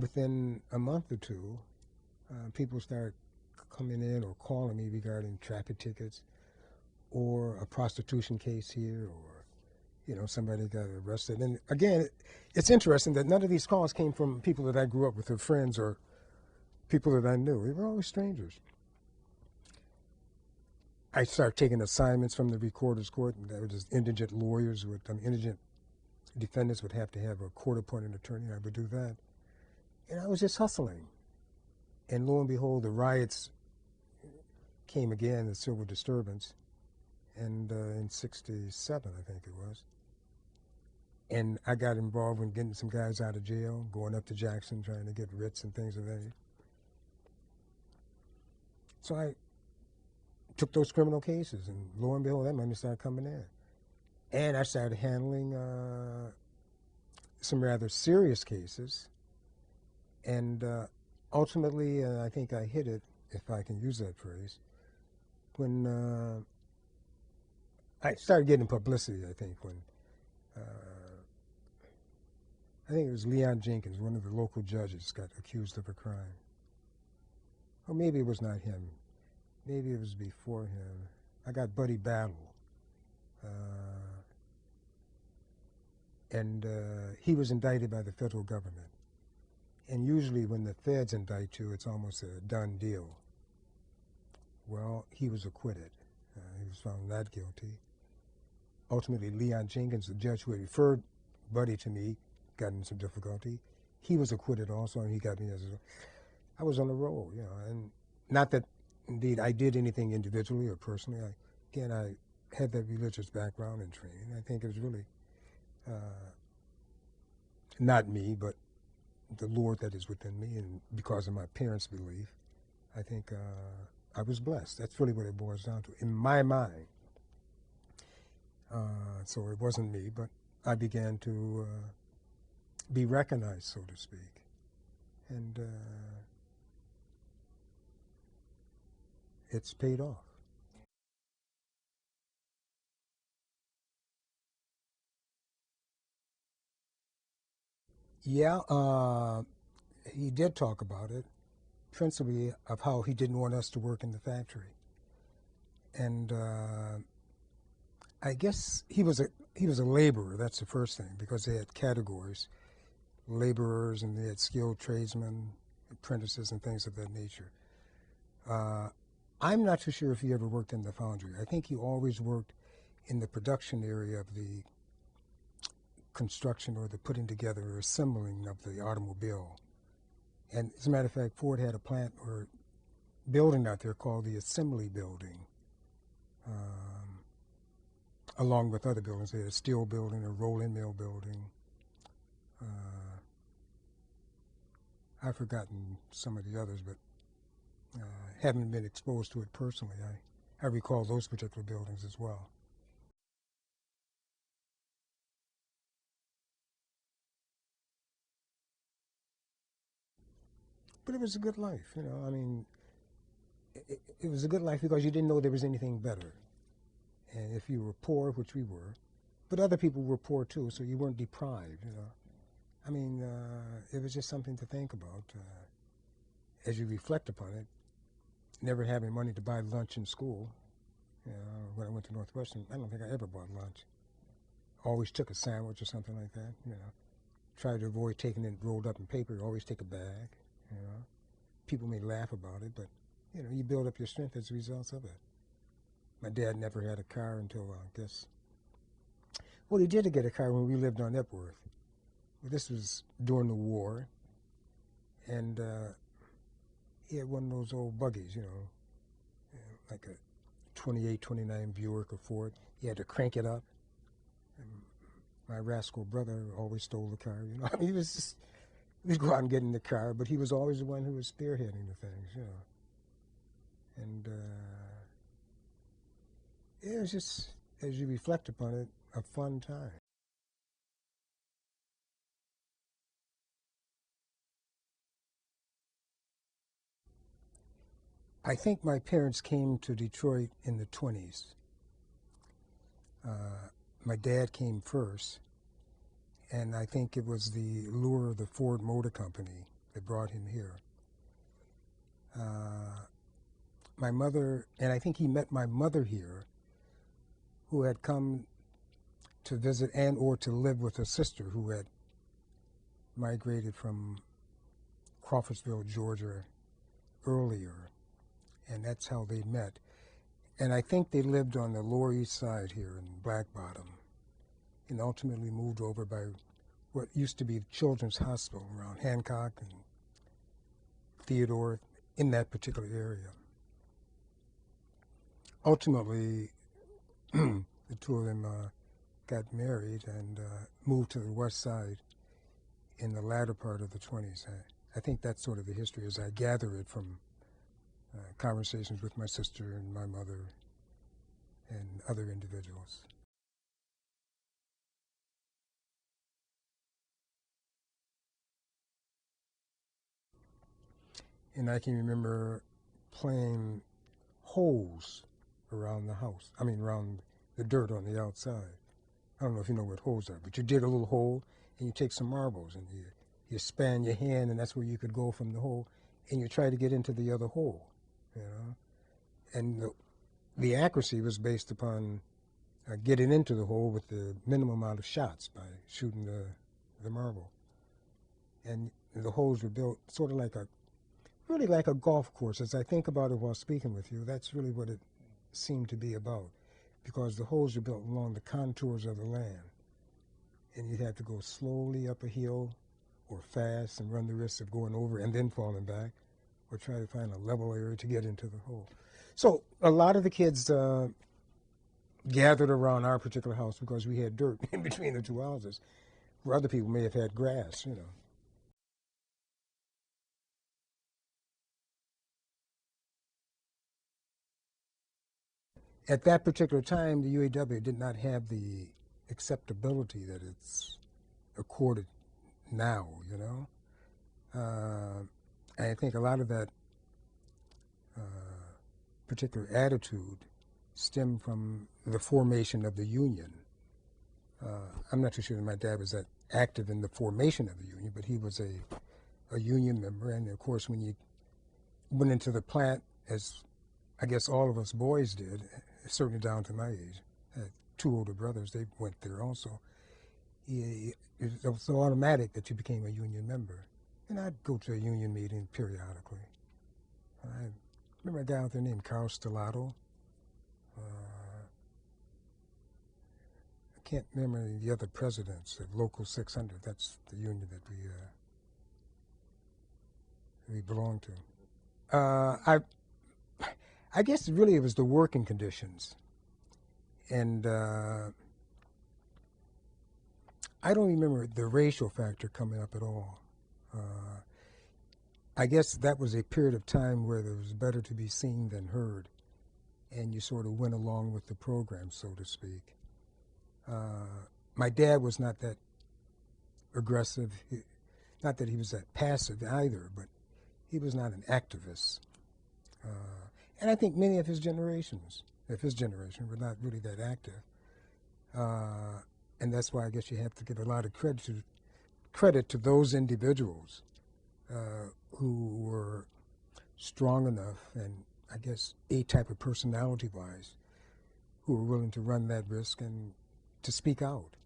within a month or two, people started coming in or calling me regarding traffic tickets or a prostitution case here, or somebody got arrested. And again, it's interesting that none of these calls came from people that I grew up with or friends or people that I knew. They were always strangers. I started taking assignments from the recorder's court, and that was just indigent lawyers indigent defendants would have to have a court-appointed attorney. I would do that. And I was just hustling. And lo and behold, the riots came again, the civil disturbance, and in '67, I think it was. And I got involved in getting some guys out of jail, going up to Jackson, trying to get writs and things of that. So I took those criminal cases, and lo and behold, that money started coming in. And I started handling some rather serious cases. And ultimately, I think I hit it, if I can use that phrase, when I started getting publicity, I think, when I think it was Leon Jenkins, one of the local judges, got accused of a crime. Or maybe it was not him. Maybe it was before him. I got Buddy Battle. And he was indicted by the federal government. And usually when the feds indict you, it's almost a done deal. Well, he was acquitted. He was found not guilty. Ultimately, Leon Jenkins, the judge who had referred Buddy to me, got in some difficulty. He was acquitted also, and he got me as I was on a roll, and not that, indeed, I did anything individually or personally. I had that religious background and training. I think it was really not me, but the Lord that is within me, and because of my parents' belief, I think I was blessed. That's really what it boils down to, in my mind. So it wasn't me, but I began to be recognized, so to speak. And it's paid off. Yeah, he did talk about it, principally of how he didn't want us to work in the factory. And I guess he was a laborer. That's the first thing, because they had categories, laborers, and they had skilled tradesmen, apprentices, and things of that nature. I'm not too sure if he ever worked in the foundry. I think he always worked in the production area of the construction or the putting together or assembling of the automobile. And as a matter of fact, Ford had a plant or building out there called the Assembly Building, along with other buildings. They had a steel building, a rolling mill building. I've forgotten some of the others, but haven't been exposed to it personally. I recall those particular buildings as well. But it was a good life, I mean, it was a good life because you didn't know there was anything better. And if you were poor, which we were, but other people were poor too, so you weren't deprived. I mean, it was just something to think about as you reflect upon it. Never having money to buy lunch in school. When I went to Northwestern, I don't think I ever bought lunch. Always took a sandwich or something like that. Tried to avoid taking it rolled up in paper. Always take a bag. People may laugh about it, but you build up your strength as a result of it. My dad never had a car until I guess. Well, he did get a car when we lived on Epworth. Well, this was during the war, and he had one of those old buggies, like a 28, 29 Buick or Ford. He had to crank it up. And my rascal brother always stole the car. I mean, we'd go out and get in the car, but he was always the one who was spearheading the things. And it was just, as you reflect upon it, a fun time. I think my parents came to Detroit in the 20s. My dad came first, and I think it was the lure of the Ford Motor Company that brought him here. My mother, and I think he met my mother here, who had come to visit and or to live with a sister who had migrated from Crawfordsville, Georgia earlier, and that's how they met. And I think they lived on the Lower East Side here in Black Bottom, and ultimately moved over by what used to be Children's Hospital around Hancock and Theodore, in that particular area. Ultimately, the two of them got married and moved to the West Side in the latter part of the 20s. I think that's sort of the history as I gather it from conversations with my sister and my mother and other individuals. And I can remember playing holes around the house. I mean, around the dirt on the outside. I don't know if you know what holes are, but you dig a little hole and you take some marbles and you span your hand, and that's where you could go from the hole, and you try to get into the other hole, you know. And the accuracy was based upon getting into the hole with the minimum amount of shots by shooting the marble. And the holes were built sort of like really like a golf course. As I think about it while speaking with you, that's really what it seemed to be about, because the holes are built along the contours of the land, and you'd have to go slowly up a hill or fast and run the risk of going over and then falling back, or try to find a level area to get into the hole. So a lot of the kids gathered around our particular house because we had dirt in between the two houses, where other people may have had grass, you know. At that particular time, the UAW did not have the acceptability that it's accorded now, you know. I think a lot of that particular attitude stemmed from the formation of the union. I'm not too sure that my dad was that active in the formation of the union, but he was a union member. And of course, when you went into the plant, as I guess all of us boys did, certainly down to my age, I had two older brothers, they went there also. It was so automatic that you became a union member. And I'd go to a union meeting periodically. I remember a guy out there named Carl Stellato. I can't remember the other presidents of Local 600. That's the union that we belonged to. I guess really it was the working conditions. And I don't remember the racial factor coming up at all. I guess that was a period of time where it was better to be seen than heard, and you sort of went along with the program, so to speak. My dad was not that aggressive, not that he was that passive either, but he was not an activist. And I think many of his generation, were not really that active. And that's why I guess you have to give a lot of credit to those individuals who were strong enough and I guess A-type of personality-wise, who were willing to run that risk and to speak out.